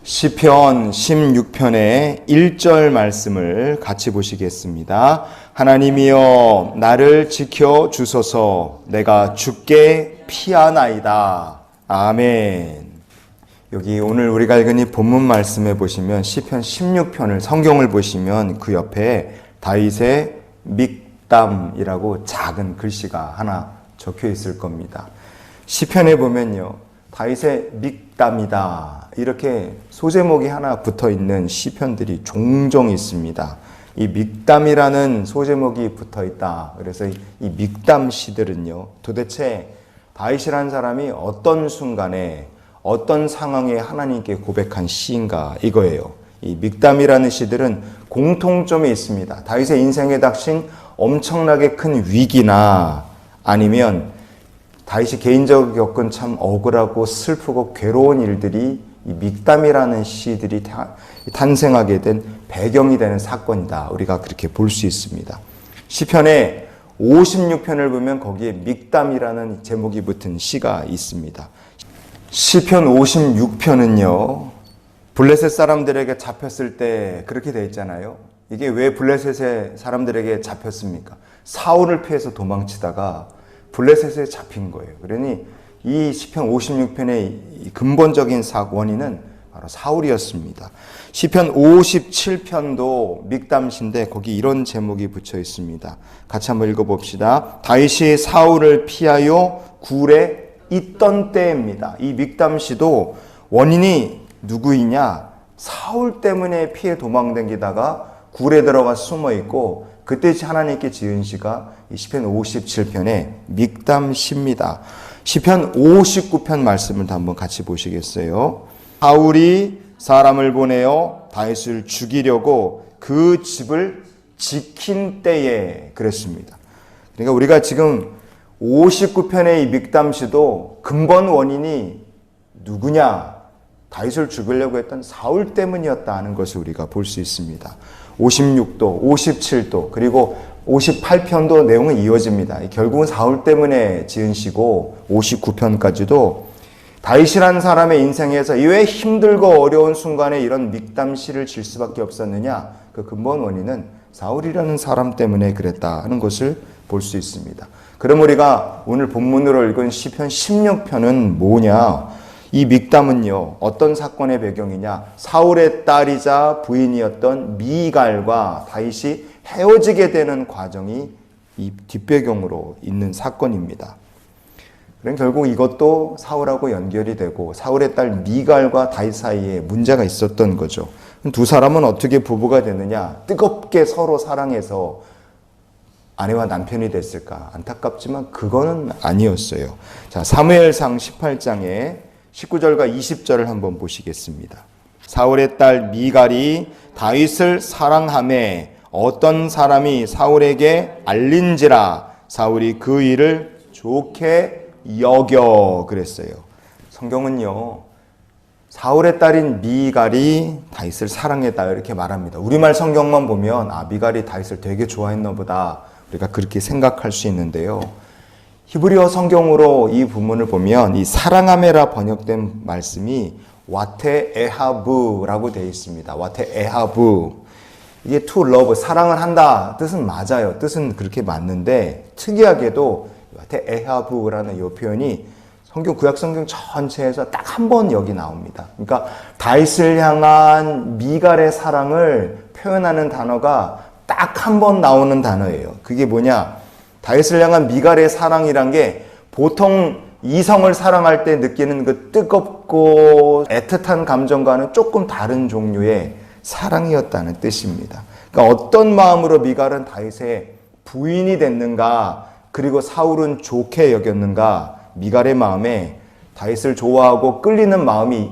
시편 16편의 1절 말씀을 같이 보시겠습니다. 하나님이여 나를 지켜 주소서. 내가 주께 피하나이다. 아멘. 여기 오늘 우리가 읽은 이 본문 말씀에 보시면 시편 16편을 성경을 보시면 그 옆에 다윗의 믹담이라고 작은 글씨가 하나 적혀 있을 겁니다. 시편에 보면요, 다윗의 믹담이다 이렇게 소제목이 하나 붙어 있는 시편들이 종종 있습니다. 이 믹담이라는 소제목이 붙어 있다. 그래서 이 믹담 시들은요, 도대체 다윗이라는 사람이 어떤 순간에 어떤 상황에 하나님께 고백한 시인가 이거예요. 이 믹담이라는 시들은 공통점이 있습니다. 다윗의 인생에 닥친 엄청나게 큰 위기나 아니면 다윗이 개인적으로 겪은 참 억울하고 슬프고 괴로운 일들이 이 믹담이라는 시들이 탄생하게 된 배경이 되는 사건이다. 우리가 그렇게 볼 수 있습니다. 시편의 56편을 보면 거기에 믹담이라는 제목이 붙은 시가 있습니다. 시편 56편은요, 블레셋 사람들에게 잡혔을 때 그렇게 돼 있잖아요. 이게 왜 블레셋의 사람들에게 잡혔습니까? 사울을 피해서 도망치다가 블레셋에 잡힌 거예요. 그러니 이 시편 56편의 근본적인 원인은 바로 사울이었습니다. 시편 57편도 믹담시인데 거기 이런 제목이 붙여 있습니다. 같이 한번 읽어봅시다. 다윗이 사울을 피하여 굴에 있던 때입니다. 이 믹담시도 원인이 누구이냐? 사울 때문에 피해 도망다니다가 굴에 들어가 숨어 있고 그때 하나님께 지은 시가 이 시편 57편의 믹담시입니다. 시편 59편 말씀을 한번 같이 보시겠어요? 사울이 사람을 보내어 다윗을 죽이려고 그 집을 지킨 때에 그랬습니다. 그러니까 우리가 지금 59편의 이 믹담시도 근본 원인이 누구냐? 다윗을 죽이려고 했던 사울 때문이었다는 것을 우리가 볼 수 있습니다. 56도, 57도, 그리고 58편도 내용은 이어집니다. 결국은 사울 때문에 지은 시고 59편까지도 다윗이라는 사람의 인생에서 왜 힘들고 어려운 순간에 이런 믹담시를 질 수밖에 없었느냐? 그 근본 원인은 사울이라는 사람 때문에 그랬다 하는 것을 볼 수 있습니다. 그럼 우리가 오늘 본문으로 읽은 시편 16편은 뭐냐? 이 믹담은요, 어떤 사건의 배경이냐? 사울의 딸이자 부인이었던 미갈과 다윗이 헤어지게 되는 과정이 이 뒷배경으로 있는 사건입니다. 그럼 결국 이것도 사울하고 연결이 되고 사울의 딸 미갈과 다윗 사이에 문제가 있었던 거죠. 두 사람은 어떻게 부부가 되느냐? 뜨겁게 서로 사랑해서 아내와 남편이 됐을까? 안타깝지만 그거는 아니었어요. 자, 사무엘상 18장에 19절과 20절을 한번 보시겠습니다. 사울의 딸 미갈이 다윗을 사랑하매 어떤 사람이 사울에게 알린지라 사울이 그 일을 좋게 여겨 그랬어요. 성경은요, 사울의 딸인 미갈이 다윗을 사랑했다 이렇게 말합니다. 우리말 성경만 보면 미갈이 다윗을 되게 좋아했나 보다 우리가 그렇게 생각할 수 있는데요. 히브리어 성경으로 이 부문을 보면 이 사랑하메라 번역된 말씀이 와테 에하브라고 되어 있습니다. 와테 에하브. 이게 to love, 사랑을 한다 뜻은 맞아요. 뜻은 그렇게 맞는데 특이하게도 와테 에하브라는 이 표현이 성경 구약 성경 전체에서 딱 한 번 여기 나옵니다. 그러니까 다윗을 향한 미갈의 사랑을 표현하는 단어가 딱 한 번 나오는 단어예요. 그게 뭐냐? 다윗을 향한 미갈의 사랑이란 게 보통 이성을 사랑할 때 느끼는 그 뜨겁고 애틋한 감정과는 조금 다른 종류의 사랑이었다는 뜻입니다. 그러니까 어떤 마음으로 미갈은 다윗의 부인이 됐는가, 그리고 사울은 좋게 여겼는가, 미갈의 마음에 다윗을 좋아하고 끌리는 마음이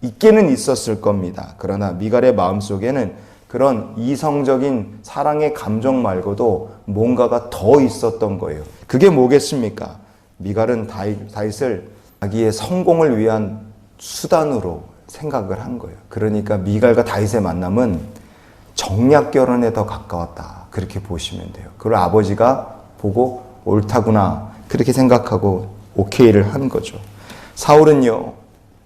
있기는 있었을 겁니다. 그러나 미갈의 마음속에는 그런 이성적인 사랑의 감정 말고도 뭔가가 더 있었던 거예요. 그게 뭐겠습니까? 미갈은 다윗을 자기의 성공을 위한 수단으로 생각을 한 거예요. 그러니까 미갈과 다윗의 만남은 정략 결혼에 더 가까웠다. 그렇게 보시면 돼요. 그걸 아버지가 보고 옳다구나 그렇게 생각하고 오케이를 한 거죠. 사울은요,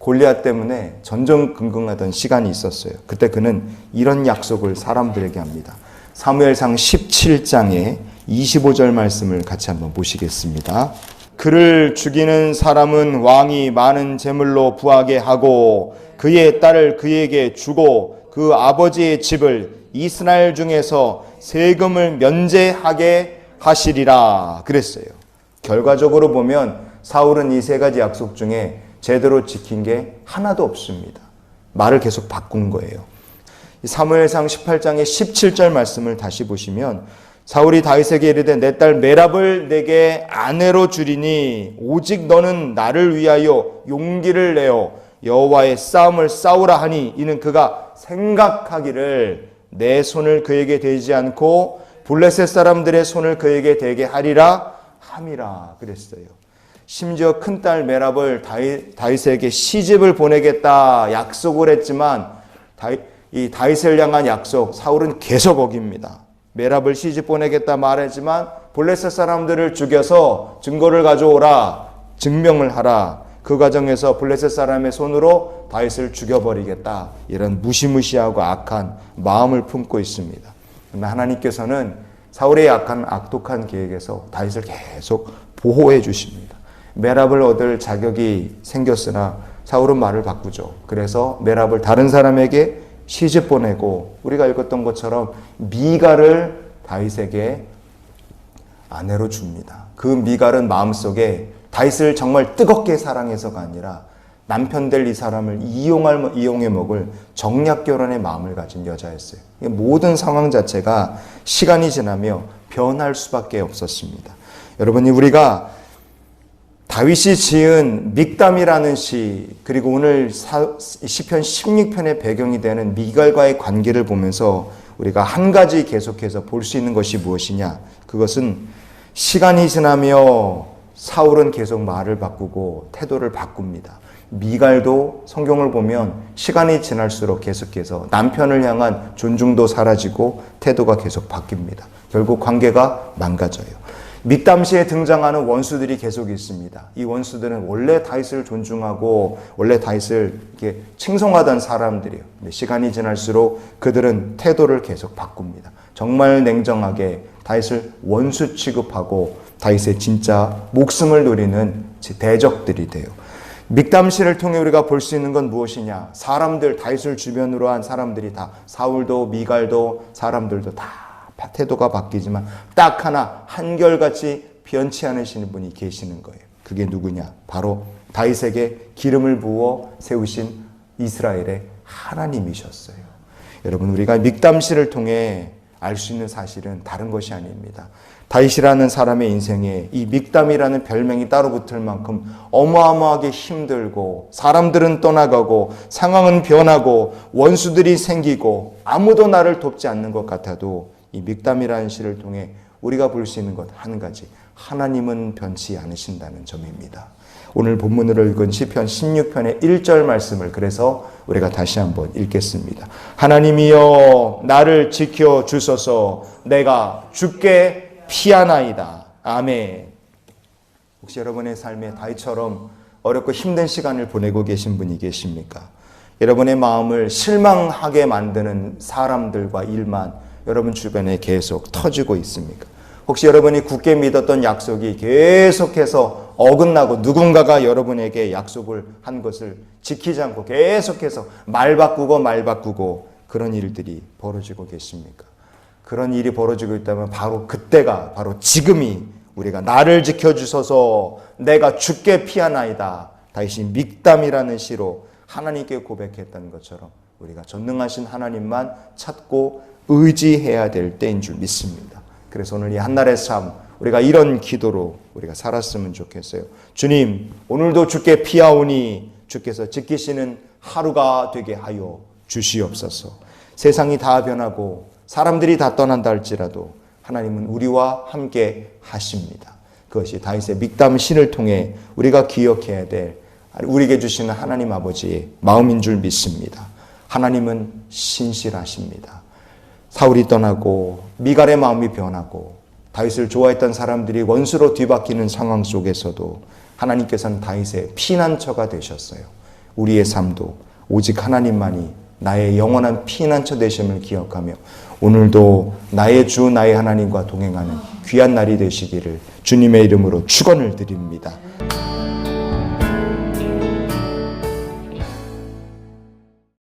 골리앗 때문에 전전긍긍하던 시간이 있었어요. 그때 그는 이런 약속을 사람들에게 합니다. 사무엘상 17장의 25절 말씀을 같이 한번 보시겠습니다. 그를 죽이는 사람은 왕이 많은 재물로 부하게 하고 그의 딸을 그에게 주고 그 아버지의 집을 이스라엘 중에서 세금을 면제하게 하시리라 그랬어요. 결과적으로 보면 사울은 이 세 가지 약속 중에 제대로 지킨 게 하나도 없습니다. 말을 계속 바꾼 거예요. 사무엘상 18장의 17절 말씀을 다시 보시면 사울이 다윗에게 이르되 내 딸 메랍을 내게 아내로 주리니 오직 너는 나를 위하여 용기를 내어 여호와의 싸움을 싸우라 하니 이는 그가 생각하기를 내 손을 그에게 대지 않고 블레셋 사람들의 손을 그에게 대게 하리라 함이라 그랬어요. 심지어 큰딸 메랍을 다윗에게 시집을 보내겠다 약속을 했지만 이 다윗을 향한 약속 사울은 계속 어깁니다. 메랍을 시집 보내겠다 말했지만 블레셋 사람들을 죽여서 증거를 가져오라 증명을 하라 그 과정에서 블레셋 사람의 손으로 다윗을 죽여버리겠다 이런 무시무시하고 악한 마음을 품고 있습니다. 그러나 하나님께서는 사울의 약한 악독한 계획에서 다윗을 계속 보호해 주십니다. 메랍을 얻을 자격이 생겼으나 사울은 말을 바꾸죠. 그래서 메랍을 다른 사람에게 시집 보내고 우리가 읽었던 것처럼 미갈을 다윗에게 아내로 줍니다. 그 미갈은 마음속에 다윗을 정말 뜨겁게 사랑해서가 아니라 남편 될 이 사람을 이용해 먹을 정략 결혼의 마음을 가진 여자였어요. 모든 상황 자체가 시간이 지나며 변할 수밖에 없었습니다. 여러분이 우리가 다윗이 지은 믹담이라는 시 그리고 오늘 시편 16편의 배경이 되는 미갈과의 관계를 보면서 우리가 한 가지 계속해서 볼 수 있는 것이 무엇이냐 그것은 시간이 지나며 사울은 계속 말을 바꾸고 태도를 바꿉니다. 미갈도 성경을 보면 시간이 지날수록 계속해서 남편을 향한 존중도 사라지고 태도가 계속 바뀝니다. 결국 관계가 망가져요. 믹담시에 등장하는 원수들이 계속 있습니다. 이 원수들은 원래 다윗을 존중하고 원래 다윗을 이렇게 칭송하던 사람들이에요. 근데 시간이 지날수록 그들은 태도를 계속 바꿉니다. 정말 냉정하게 다윗을 원수 취급하고 다윗의 진짜 목숨을 노리는 대적들이 돼요. 믹담시를 통해 우리가 볼 수 있는 건 무엇이냐? 사람들, 다윗을 주변으로 한 사람들이 다 사울도 미갈도 사람들도 다 태도가 바뀌지만 딱 하나 한결같이 변치 않으시는 분이 계시는 거예요. 그게 누구냐? 바로 다윗에게 기름을 부어 세우신 이스라엘의 하나님이셨어요. 여러분 우리가 믹담시를 통해 알 수 있는 사실은 다른 것이 아닙니다. 다윗이라는 사람의 인생에 이 믹담이라는 별명이 따로 붙을 만큼 어마어마하게 힘들고 사람들은 떠나가고 상황은 변하고 원수들이 생기고 아무도 나를 돕지 않는 것 같아도 이 믹담이라는 시를 통해 우리가 볼 수 있는 것 한 가지 하나님은 변치 않으신다는 점입니다. 오늘 본문으로 읽은 시편 16편의 1절 말씀을 그래서 우리가 다시 한번 읽겠습니다. 하나님이여 나를 지켜 주소서 내가 주께 피하나이다. 아멘. 혹시 여러분의 삶에 다윗처럼 어렵고 힘든 시간을 보내고 계신 분이 계십니까? 여러분의 마음을 실망하게 만드는 사람들과 일만 여러분 주변에 계속 터지고 있습니까? 혹시 여러분이 굳게 믿었던 약속이 계속해서 어긋나고 누군가가 여러분에게 약속을 한 것을 지키지 않고 계속해서 말 바꾸고 그런 일들이 벌어지고 계십니까? 그런 일이 벌어지고 있다면 바로 그때가 바로 지금이 우리가 나를 지켜주소서 내가 주께 피하나이다. 다윗이 믹담이라는 시로 하나님께 고백했던 것처럼 우리가 전능하신 하나님만 찾고 의지해야 될 때인 줄 믿습니다. 그래서 오늘 이 한날의 삶 우리가 이런 기도로 우리가 살았으면 좋겠어요. 주님 오늘도 주께 피하오니 주께서 지키시는 하루가 되게 하여 주시옵소서. 세상이 다 변하고 사람들이 다 떠난다 할지라도 하나님은 우리와 함께 하십니다. 그것이 다윗의 믹담 신을 통해 우리가 기억해야 될 우리에게 주시는 하나님 아버지의 마음인 줄 믿습니다. 하나님은 신실하십니다. 사울이 떠나고 미갈의 마음이 변하고 다윗을 좋아했던 사람들이 원수로 뒤바뀌는 상황 속에서도 하나님께서는 다윗의 피난처가 되셨어요. 우리의 삶도 오직 하나님만이 나의 영원한 피난처 되심을 기억하며 오늘도 나의 주 나의 하나님과 동행하는 귀한 날이 되시기를 주님의 이름으로 축원을 드립니다.